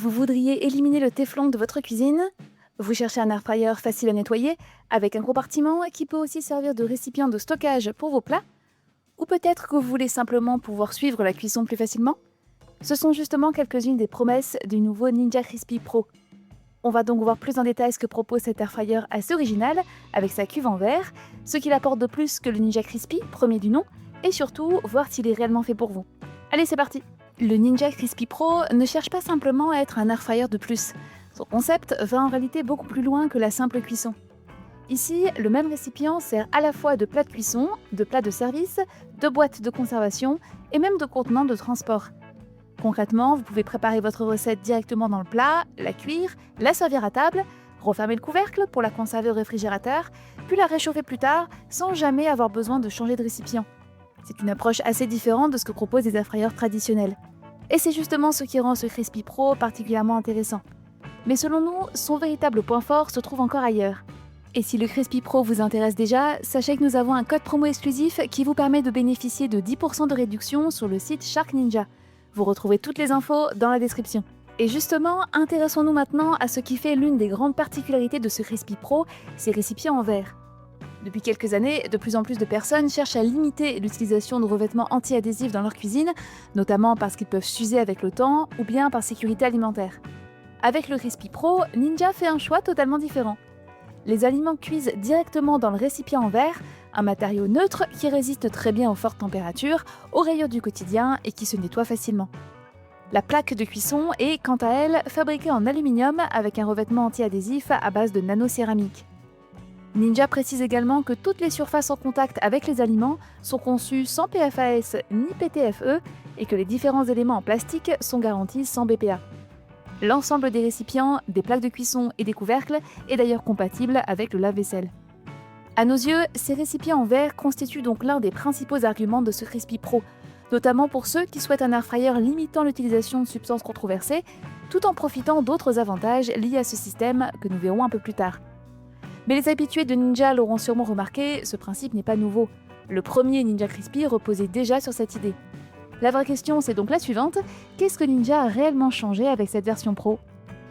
Vous voudriez éliminer le téflon de votre cuisine? Vous cherchez un air fryer facile à nettoyer, avec un compartiment qui peut aussi servir de récipient de stockage pour vos plats? Ou peut-être que vous voulez simplement pouvoir suivre la cuisson plus facilement? Ce sont justement quelques-unes des promesses du nouveau Ninja Crispy Pro. On va donc voir plus en détail ce que propose cet air fryer assez original, avec sa cuve en verre, ce qu'il apporte de plus que le Ninja Crispy, premier du nom, et surtout voir s'il est réellement fait pour vous. Allez, c'est parti! Le Ninja Crispy Pro ne cherche pas simplement à être un air fryer de plus. Son concept va en réalité beaucoup plus loin que la simple cuisson. Ici, le même récipient sert à la fois de plat de cuisson, de plat de service, de boîte de conservation et même de contenant de transport. Concrètement, vous pouvez préparer votre recette directement dans le plat, la cuire, la servir à table, refermer le couvercle pour la conserver au réfrigérateur, puis la réchauffer plus tard sans jamais avoir besoin de changer de récipient. C'est une approche assez différente de ce que proposent les air fryers traditionnels. Et c'est justement ce qui rend ce Crispy Pro particulièrement intéressant. Mais selon nous, son véritable point fort se trouve encore ailleurs. Et si le Crispy Pro vous intéresse déjà, sachez que nous avons un code promo exclusif qui vous permet de bénéficier de 10% de réduction sur le site Shark Ninja. Vous retrouvez toutes les infos dans la description. Et justement, intéressons-nous maintenant à ce qui fait l'une des grandes particularités de ce Crispy Pro, ses récipients en verre. Depuis quelques années, de plus en plus de personnes cherchent à limiter l'utilisation de revêtements anti-adhésifs dans leur cuisine, notamment parce qu'ils peuvent s'user avec le temps ou bien par sécurité alimentaire. Avec le Crispy Pro, Ninja fait un choix totalement différent. Les aliments cuisent directement dans le récipient en verre, un matériau neutre qui résiste très bien aux fortes températures, aux rayures du quotidien et qui se nettoie facilement. La plaque de cuisson est, quant à elle, fabriquée en aluminium avec un revêtement anti-adhésif à base de nanocéramique. Ninja précise également que toutes les surfaces en contact avec les aliments sont conçues sans PFAS ni PTFE et que les différents éléments en plastique sont garantis sans BPA. L'ensemble des récipients, des plaques de cuisson et des couvercles est d'ailleurs compatible avec le lave-vaisselle. À nos yeux, ces récipients en verre constituent donc l'un des principaux arguments de ce Crispy Pro, notamment pour ceux qui souhaitent un air fryer limitant l'utilisation de substances controversées, tout en profitant d'autres avantages liés à ce système que nous verrons un peu plus tard. Mais les habitués de Ninja l'auront sûrement remarqué, ce principe n'est pas nouveau. Le premier Ninja Crispy reposait déjà sur cette idée. La vraie question, c'est donc la suivante, qu'est-ce que Ninja a réellement changé avec cette version Pro?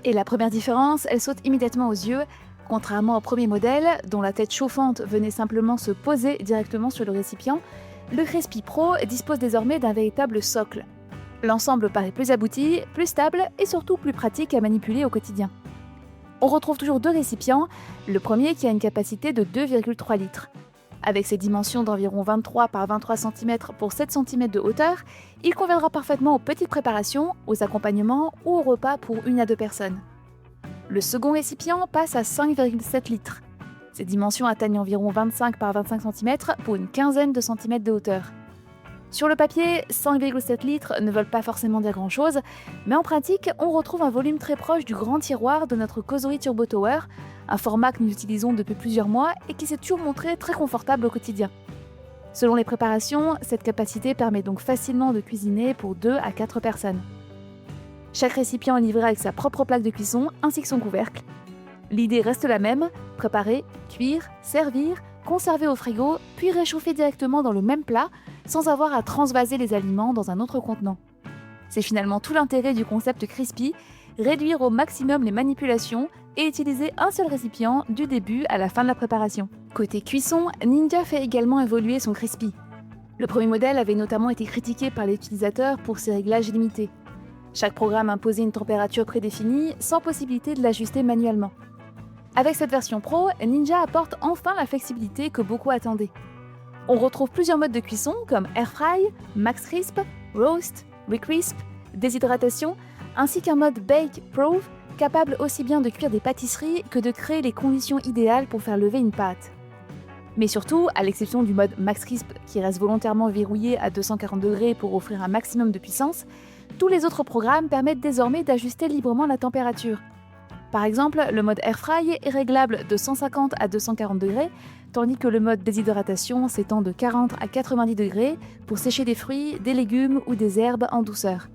Et la première différence, elle saute immédiatement aux yeux. Contrairement au premier modèle, dont la tête chauffante venait simplement se poser directement sur le récipient, le Crispy Pro dispose désormais d'un véritable socle. L'ensemble paraît plus abouti, plus stable et surtout plus pratique à manipuler au quotidien. On retrouve toujours deux récipients, le premier qui a une capacité de 2,3 litres. Avec ses dimensions d'environ 23 par 23 cm pour 7 cm de hauteur, il conviendra parfaitement aux petites préparations, aux accompagnements ou aux repas pour 1 à 2 personnes. Le second récipient passe à 5,7 litres. Ses dimensions atteignent environ 25 par 25 cm pour une quinzaine de centimètres de hauteur. Sur le papier, 5,7 litres ne veulent pas forcément dire grand-chose, mais en pratique, on retrouve un volume très proche du grand tiroir de notre Causerie Turbo Tower, un format que nous utilisons depuis plusieurs mois et qui s'est toujours montré très confortable au quotidien. Selon les préparations, cette capacité permet donc facilement de cuisiner pour 2 à 4 personnes. Chaque récipient est livré avec sa propre plaque de cuisson ainsi que son couvercle. L'idée reste la même, préparer, cuire, servir, conserver au frigo, puis réchauffer directement dans le même plat, sans avoir à transvaser les aliments dans un autre contenant. C'est finalement tout l'intérêt du concept Crispy, réduire au maximum les manipulations et utiliser un seul récipient du début à la fin de la préparation. Côté cuisson, Ninja fait également évoluer son Crispy. Le premier modèle avait notamment été critiqué par les utilisateurs pour ses réglages limités. Chaque programme imposait une température prédéfinie, sans possibilité de l'ajuster manuellement. Avec cette version Pro, Ninja apporte enfin la flexibilité que beaucoup attendaient. On retrouve plusieurs modes de cuisson comme Air Fry, Max Crisp, Roast, Recrisp, Déshydratation, ainsi qu'un mode Bake Pro, capable aussi bien de cuire des pâtisseries que de créer les conditions idéales pour faire lever une pâte. Mais surtout, à l'exception du mode Max Crisp qui reste volontairement verrouillé à 240 degrés pour offrir un maximum de puissance, tous les autres programmes permettent désormais d'ajuster librement la température. Par exemple, le mode Air Fry est réglable de 150 à 240 degrés, tandis que le mode déshydratation s'étend de 40 à 90 degrés pour sécher des fruits, des légumes ou des herbes en douceur.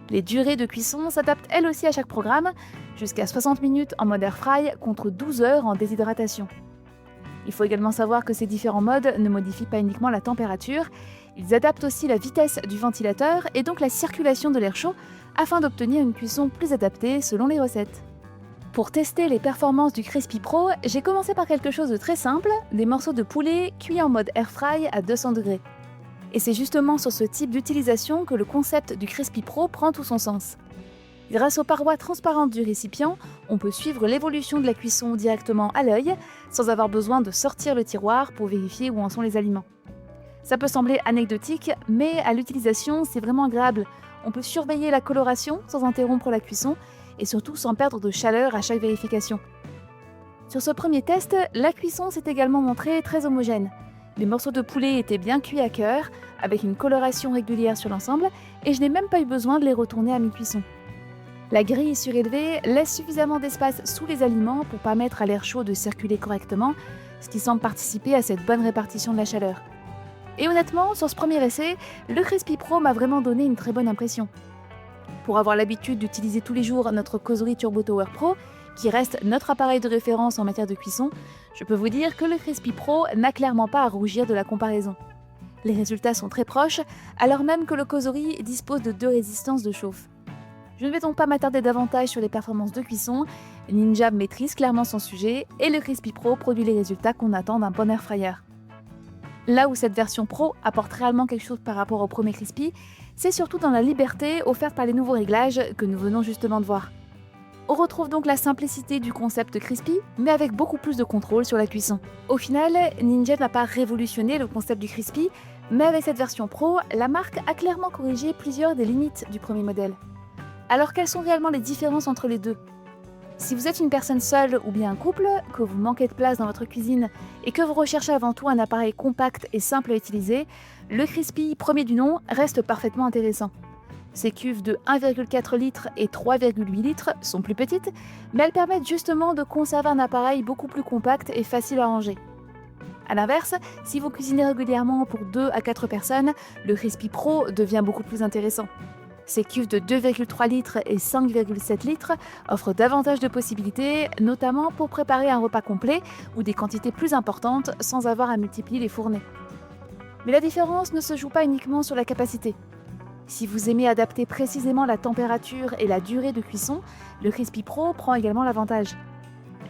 Les durées de cuisson s'adaptent elles aussi à chaque programme, jusqu'à 60 minutes en mode Air Fry contre 12 heures en déshydratation. Il faut également savoir que ces différents modes ne modifient pas uniquement la température, ils adaptent aussi la vitesse du ventilateur et donc la circulation de l'air chaud afin d'obtenir une cuisson plus adaptée selon les recettes. Pour tester les performances du Crispy Pro, j'ai commencé par quelque chose de très simple, des morceaux de poulet cuits en mode air fry à 200 degrés. Et c'est justement sur ce type d'utilisation que le concept du Crispy Pro prend tout son sens. Grâce aux parois transparentes du récipient, on peut suivre l'évolution de la cuisson directement à l'œil, sans avoir besoin de sortir le tiroir pour vérifier où en sont les aliments. Ça peut sembler anecdotique, mais à l'utilisation, c'est vraiment agréable. On peut surveiller la coloration sans interrompre la cuisson, et surtout sans perdre de chaleur à chaque vérification. Sur ce premier test, la cuisson s'est également montrée très homogène. Les morceaux de poulet étaient bien cuits à cœur, avec une coloration régulière sur l'ensemble, et je n'ai même pas eu besoin de les retourner à mi-cuisson. La grille surélevée laisse suffisamment d'espace sous les aliments pour permettre à l'air chaud de circuler correctement, ce qui semble participer à cette bonne répartition de la chaleur. Et honnêtement, sur ce premier essai, le Crispy Pro m'a vraiment donné une très bonne impression. Pour avoir l'habitude d'utiliser tous les jours notre causerie Turbo Tower Pro, qui reste notre appareil de référence en matière de cuisson, je peux vous dire que le Crispy Pro n'a clairement pas à rougir de la comparaison. Les résultats sont très proches, alors même que le causerie dispose de 2 résistances de chauffe. Je ne vais donc pas m'attarder davantage sur les performances de cuisson, Ninja maîtrise clairement son sujet et le Crispy Pro produit les résultats qu'on attend d'un bon air fryer. Là où cette version Pro apporte réellement quelque chose par rapport au premier Crispy, c'est surtout dans la liberté offerte par les nouveaux réglages que nous venons justement de voir. On retrouve donc la simplicité du concept Crispy, mais avec beaucoup plus de contrôle sur la cuisson. Au final, Ninja n'a pas révolutionné le concept du Crispy, mais avec cette version Pro, la marque a clairement corrigé plusieurs des limites du premier modèle. Alors quelles sont réellement les différences entre les deux ? Si vous êtes une personne seule ou bien un couple, que vous manquez de place dans votre cuisine et que vous recherchez avant tout un appareil compact et simple à utiliser, le Crispy premier du nom reste parfaitement intéressant. Ces cuves de 1,4 litres et 3,8 litres sont plus petites, mais elles permettent justement de conserver un appareil beaucoup plus compact et facile à ranger. A l'inverse, si vous cuisinez régulièrement pour 2 à 4 personnes, le Crispy Pro devient beaucoup plus intéressant. Ces cuves de 2,3 litres et 5,7 litres offrent davantage de possibilités, notamment pour préparer un repas complet ou des quantités plus importantes sans avoir à multiplier les fournées. Mais la différence ne se joue pas uniquement sur la capacité. Si vous aimez adapter précisément la température et la durée de cuisson, le Crispy Pro prend également l'avantage.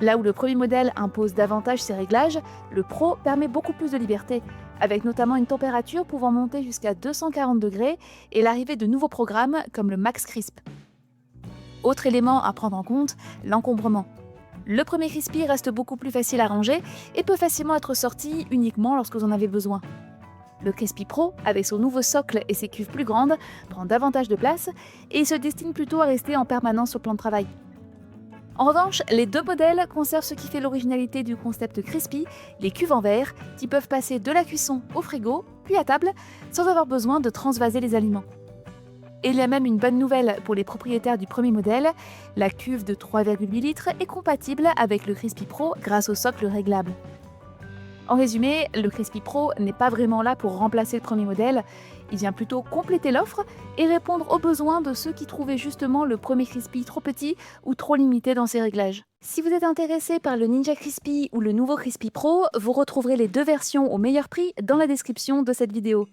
Là où le premier modèle impose davantage ses réglages, le Pro permet beaucoup plus de liberté, avec notamment une température pouvant monter jusqu'à 240 degrés et l'arrivée de nouveaux programmes comme le Max Crisp. Autre élément à prendre en compte, l'encombrement. Le premier Crispy reste beaucoup plus facile à ranger et peut facilement être sorti uniquement lorsque vous en avez besoin. Le Crispy Pro, avec son nouveau socle et ses cuves plus grandes, prend davantage de place et il se destine plutôt à rester en permanence sur le plan de travail. En revanche, les deux modèles conservent ce qui fait l'originalité du concept Crispy, les cuves en verre, qui peuvent passer de la cuisson au frigo, puis à table, sans avoir besoin de transvaser les aliments. Et il y a même une bonne nouvelle pour les propriétaires du premier modèle, la cuve de 3,8 litres est compatible avec le Crispy Pro grâce au socle réglable. En résumé, le Crispy Pro n'est pas vraiment là pour remplacer le premier modèle, il vient plutôt compléter l'offre et répondre aux besoins de ceux qui trouvaient justement le premier Crispy trop petit ou trop limité dans ses réglages. Si vous êtes intéressé par le Ninja Crispy ou le nouveau Crispy Pro, vous retrouverez les deux versions au meilleur prix dans la description de cette vidéo.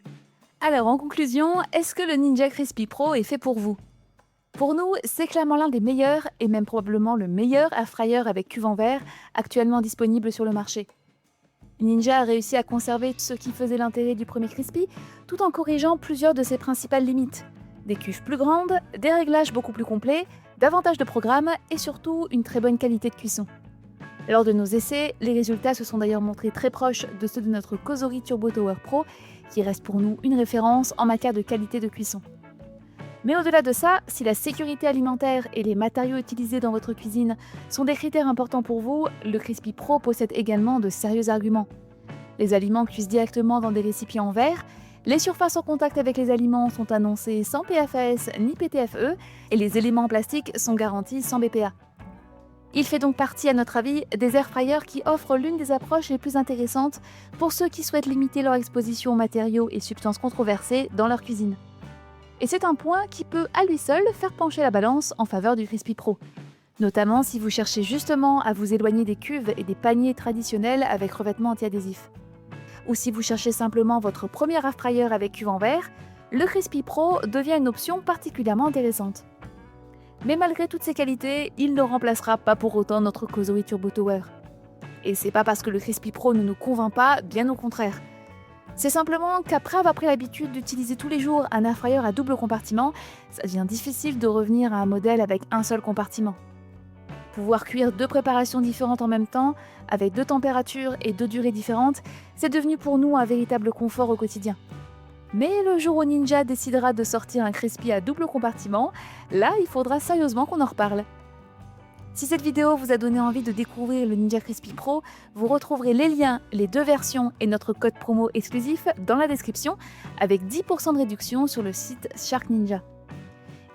Alors en conclusion, est-ce que le Ninja Crispy Pro est fait pour vous ? Pour nous, c'est clairement l'un des meilleurs et même probablement le meilleur air fryer avec cuve en verre actuellement disponible sur le marché. Ninja a réussi à conserver ce qui faisait l'intérêt du premier Crispy, tout en corrigeant plusieurs de ses principales limites. Des cuves plus grandes, des réglages beaucoup plus complets, davantage de programmes et surtout une très bonne qualité de cuisson. Lors de nos essais, les résultats se sont d'ailleurs montrés très proches de ceux de notre causerie Turbo Tower Pro, qui reste pour nous une référence en matière de qualité de cuisson. Mais au-delà de ça, si la sécurité alimentaire et les matériaux utilisés dans votre cuisine sont des critères importants pour vous, le Crispy Pro possède également de sérieux arguments. Les aliments cuisent directement dans des récipients en verre, les surfaces en contact avec les aliments sont annoncées sans PFAS ni PTFE et les éléments en plastique sont garantis sans BPA. Il fait donc partie, à notre avis, des air fryers qui offrent l'une des approches les plus intéressantes pour ceux qui souhaitent limiter leur exposition aux matériaux et substances controversées dans leur cuisine. Et c'est un point qui peut à lui seul faire pencher la balance en faveur du Crispy Pro. Notamment si vous cherchez justement à vous éloigner des cuves et des paniers traditionnels avec revêtement anti-adhésif. Ou si vous cherchez simplement votre premier air fryer avec cuve en verre, le Crispy Pro devient une option particulièrement intéressante. Mais malgré toutes ces qualités, il ne remplacera pas pour autant notre Causerie Turbo Tower. Et c'est pas parce que le Crispy Pro ne nous convainc pas, bien au contraire. C'est simplement qu'après avoir pris l'habitude d'utiliser tous les jours un air fryer à double compartiment, ça devient difficile de revenir à un modèle avec un seul compartiment. Pouvoir cuire 2 préparations différentes en même temps, avec 2 températures et 2 durées différentes, c'est devenu pour nous un véritable confort au quotidien. Mais le jour où Ninja décidera de sortir un Crispy à double compartiment, là il faudra sérieusement qu'on en reparle. Si cette vidéo vous a donné envie de découvrir le Ninja Crispy Pro, vous retrouverez les liens, les 2 versions et notre code promo exclusif dans la description, avec 10% de réduction sur le site Shark Ninja.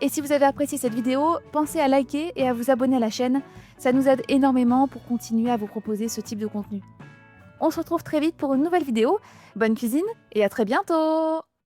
Et si vous avez apprécié cette vidéo, pensez à liker et à vous abonner à la chaîne, ça nous aide énormément pour continuer à vous proposer ce type de contenu. On se retrouve très vite pour une nouvelle vidéo, bonne cuisine et à très bientôt!